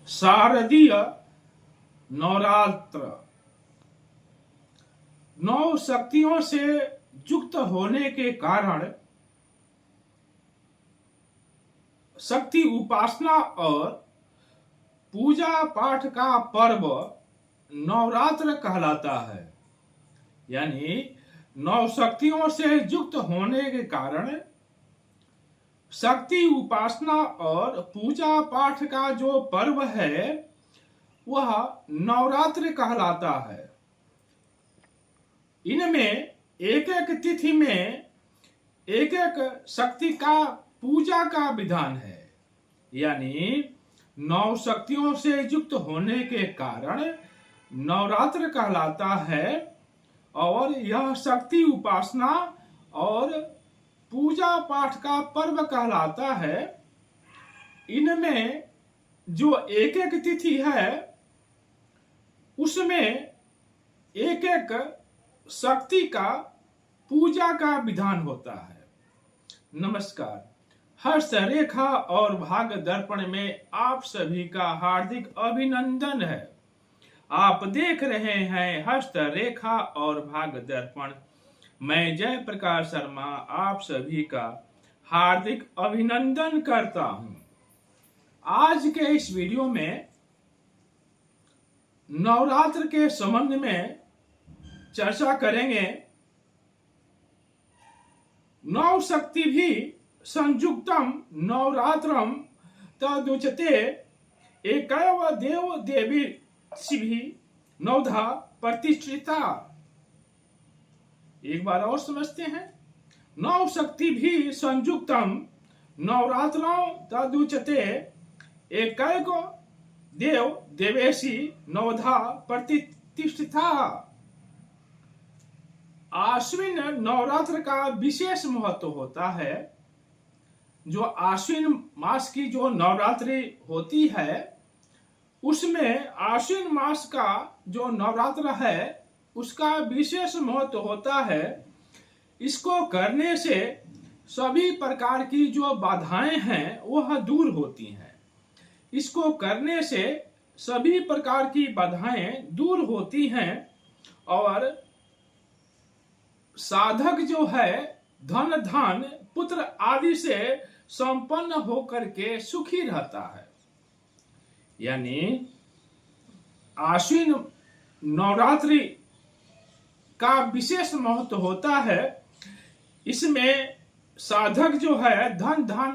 शारदीय नवरात्र 9 शक्तियों से युक्त होने के कारण शक्ति उपासना और पूजा पाठ का पर्व नवरात्र कहलाता है। यानी 9 शक्तियों से युक्त होने के कारण शक्ति उपासना और पूजा पाठ का जो पर्व है वह नवरात्र कहलाता है। इनमें एक एक तिथि में एक एक शक्ति का पूजा का विधान है। यानी 9 शक्तियों से युक्त होने के कारण नवरात्र कहलाता है और यह शक्ति उपासना और पूजा पाठ का पर्व कहलाता है। इनमें जो एक एक तिथि है उसमें एक एक शक्ति का पूजा का विधान होता है। नमस्कार, हस्तरेखा और भाग्य दर्पण में आप सभी का हार्दिक अभिनंदन है। आप देख रहे हैं हस्तरेखा और भाग्य दर्पण। मैं जय प्रकाश शर्मा आप सभी का हार्दिक अभिनंदन करता हूं। आज के इस वीडियो में नवरात्र के संबंध में चर्चा करेंगे। 9 शक्ति भी संयुक्तम नवरात्रम तदुच्यते एकैव देव देवी शिवी नवधा प्रतिष्ठिता। एक बार और समझते हैं। 9 शक्ति भी संयुक्तम नवरात्रम तदुच्यते एकैव देव देवेशी नवधा प्रतिष्ठिता। आश्विन नवरात्र का विशेष महत्व होता है। जो आश्विन मास की जो नवरात्रि होती है उसमें आश्विन मास का जो नवरात्र है उसका विशेष महत्व होता है। इसको करने से सभी प्रकार की जो बाधाएं हैं वह दूर होती हैं। इसको करने से सभी प्रकार की बाधाएं दूर होती हैं और साधक जो है धन धान पुत्र आदि से संपन्न होकर के सुखी रहता है। यानी आश्विन नवरात्रि का विशेष महत्व होता है। इसमें साधक जो है धन धान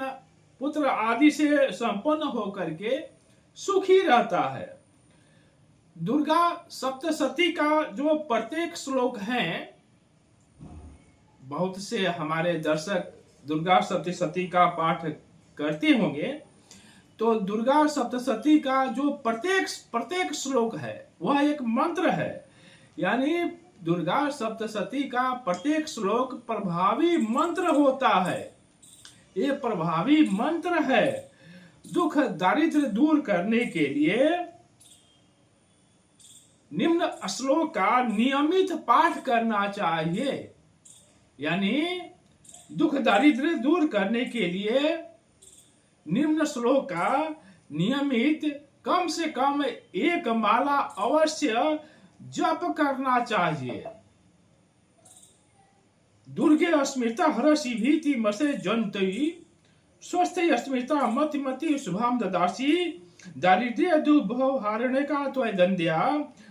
पुत्र आदि से संपन्न होकर के सुखी रहता है। दुर्गा सप्तशती का जो प्रत्येक श्लोक है, बहुत से हमारे दर्शक दुर्गा सप्तशती का पाठ करते होंगे, तो दुर्गा सप्तशती का जो प्रत्येक श्लोक है वह एक मंत्र है। यानी दुर्गा सप्तशती का प्रत्येक श्लोक प्रभावी मंत्र होता है। ये प्रभावी मंत्र है। दुख दारिद्र्य दूर करने के लिए निम्न श्लोक का नियमित पाठ करना चाहिए। यानी दुख दारिद्र्य दूर करने के लिए निम्न श्लोक का नियमित कम से कम एक माला अवश्य जप करना चाहिए। दुर्गे स्मृता हरसि भीति मसे जंतई स्वस्थ स्मृता मति मति शुभम ददासी दारिद्र्य दुर्भव हारणे का त्वय दंद्या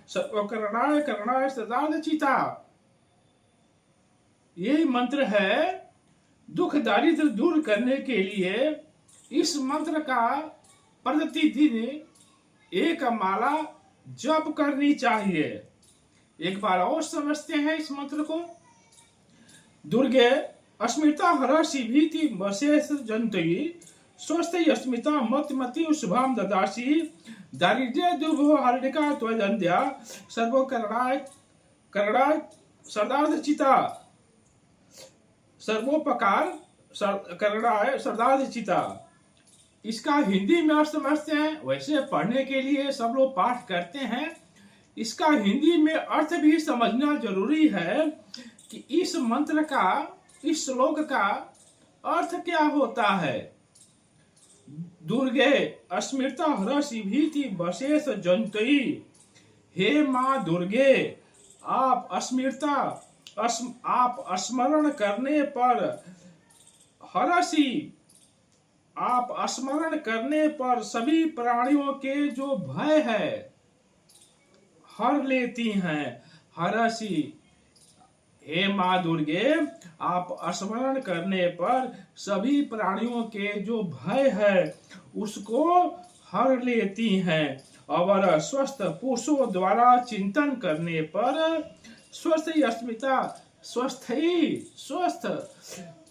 सर्वकरणाय करणाय सदाचिता। यही मंत्र है। दुख दारिद्र्य दूर करने के लिए इस मंत्र का प्रतिदिन एक माला जप करनी चाहिए। एक बार और समझते हैं इस मंत्र को। दुर्गे अस्मिता हरसि भीति वशेष जंतई स्वस्थ अस्मिता मति मति शुभम ददासी दारिद्र्य दुर्भव हारिका त्वदंद्या सर्वकरणाय करणाय सदाचिता। सर्वोपकार करणाय सदाचिता। इसका हिंदी में अर्थ समझते हैं। वैसे पढ़ने के लिए सब लोग पाठ करते हैं। इसका हिंदी में अर्थ भी समझना जरूरी है कि इस मंत्र का, इस श्लोक का अर्थ क्या होता है। दुर्गे अस्मृता हरसि भीति बशेष जंतई। हे माँ दुर्गे, आप आप स्मरण करने पर हरसी, आप स्मरण करने पर सभी प्राणियों के जो भय है हर लेती हैं। हरसी, हे माँ दुर्गे, आप स्मरण करने पर सभी प्राणियों के जो भय है उसको हर लेती हैं। और स्वस्थ पुरुषों द्वारा चिंतन करने पर स्वस्थ अस्मिता, स्वस्थ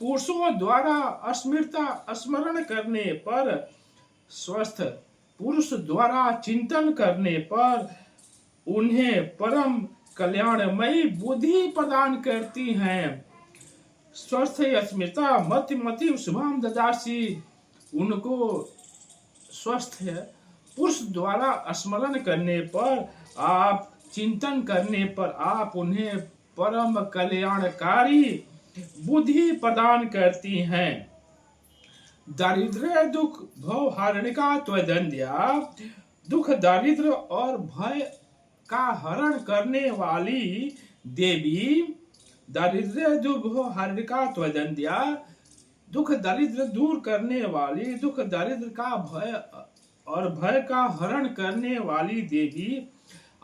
पुरुषों द्वारा अस्मृता स्मरण करने पर, स्वस्थ पुरुष द्वारा चिंतन करने पर उन्हें परम कल्याणमयी बुद्धि प्रदान करती हैं। स्वस्थ अस्मिता मति मति शुभम ददासी। उनको स्वस्थ पुरुष द्वारा स्मरण करने पर, आप चिंतन करने पर आप उन्हें परम कल्याणकारी बुद्धि प्रदान करती हैं। दारिद्र्य दुख भव हारणिका त्वदंध्या। दुख दारिद्र और भय का हरण करने वाली देवी, दारिद्र्य दुख भव हारणिका त्वदंध्या, दुख दारिद्र दूर करने वाली, दुख दारिद्र का भय और भय का हरण करने वाली देवी,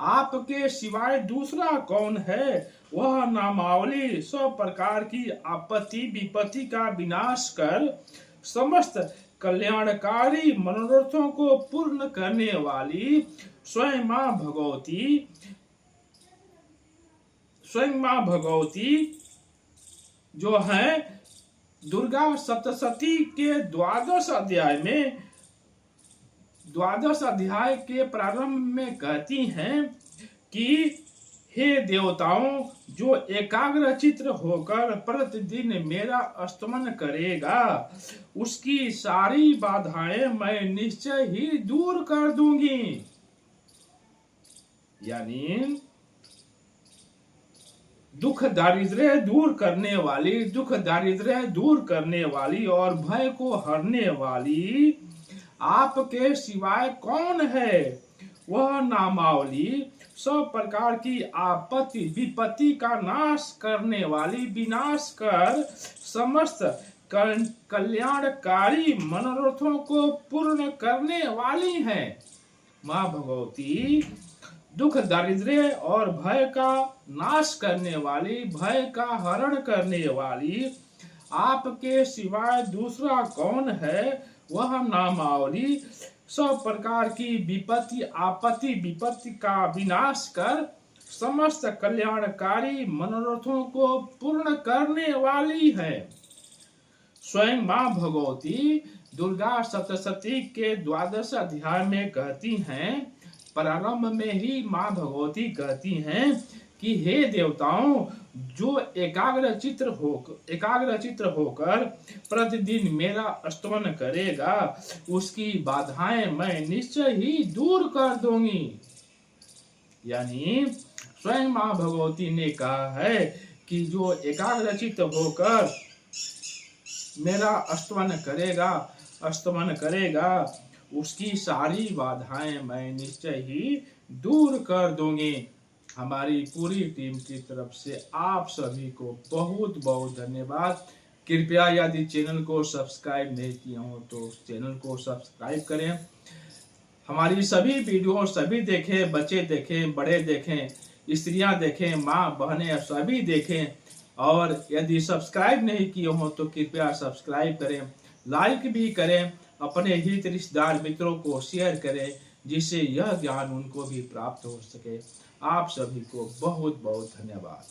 आपके सिवाय दूसरा कौन है? वह नामावली सब प्रकार की आपत्ति विपत्ति का विनाश कर समस्त कल्याणकारी मनोरथों को पूर्ण करने वाली स्वयं माँ भगवती, स्वयं माँ भगवती जो है दुर्गा सप्तशती के द्वादश अध्याय के प्रारंभ में कहती हैं कि हे देवताओं, जो एकाग्र चित्र होकर प्रतिदिन मेरा स्तमन करेगा उसकी सारी बाधाएं मैं निश्चय ही दूर कर दूंगी। यानी दुख दारिद्र्य दूर करने वाली, दुख दारिद्र्य दूर करने वाली और भय को हरने वाली आपके सिवाय कौन है? वह नामावली सब प्रकार की आपत्ति विपत्ति का नाश करने वाली, विनाश कर समस्त कल्याणकारी मनोरथों को पूर्ण करने वाली है। माँ भगवती दुख दारिद्र्य और भय का नाश करने वाली, भय का हरण करने वाली आपके सिवाय दूसरा कौन है? वह नामावली सब प्रकार की विपत्ति आपत्ति विपत्ति का विनाश कर समस्त कल्याणकारी मनोरथों को पूर्ण करने वाली है। स्वयं माँ भगवती दुर्गा सप्तशती के द्वादश अध्याय में कहती हैं, प्रारंभ में ही माँ भगवती कहती हैं कि हे देवताओं, जो एकाग्र चित्र होकर प्रतिदिन मेरा स्तमन करेगा उसकी बाधाएं मैं निश्चय ही दूर कर दूंगी। यानी स्वयं माँ भगवती ने कहा है कि जो एकाग्र चित्त होकर मेरा स्तमन करेगा उसकी सारी बाधाएं मैं निश्चय ही दूर कर दूंगी। हमारी पूरी टीम की तरफ से आप सभी को बहुत बहुत धन्यवाद। कृपया यदि चैनल को सब्सक्राइब नहीं किए हो तो चैनल को सब्सक्राइब करें। हमारी सभी वीडियो सभी देखें, बच्चे देखें, बड़े देखें, स्त्रियां देखें, माँ बहनें सभी देखें। और यदि सब्सक्राइब नहीं किए हो तो कृपया सब्सक्राइब करें, लाइक भी करें, अपने हित रिश्तेदार मित्रों को शेयर करें जिससे यह ज्ञान उनको भी प्राप्त हो सके। आप सभी को बहुत बहुत धन्यवाद।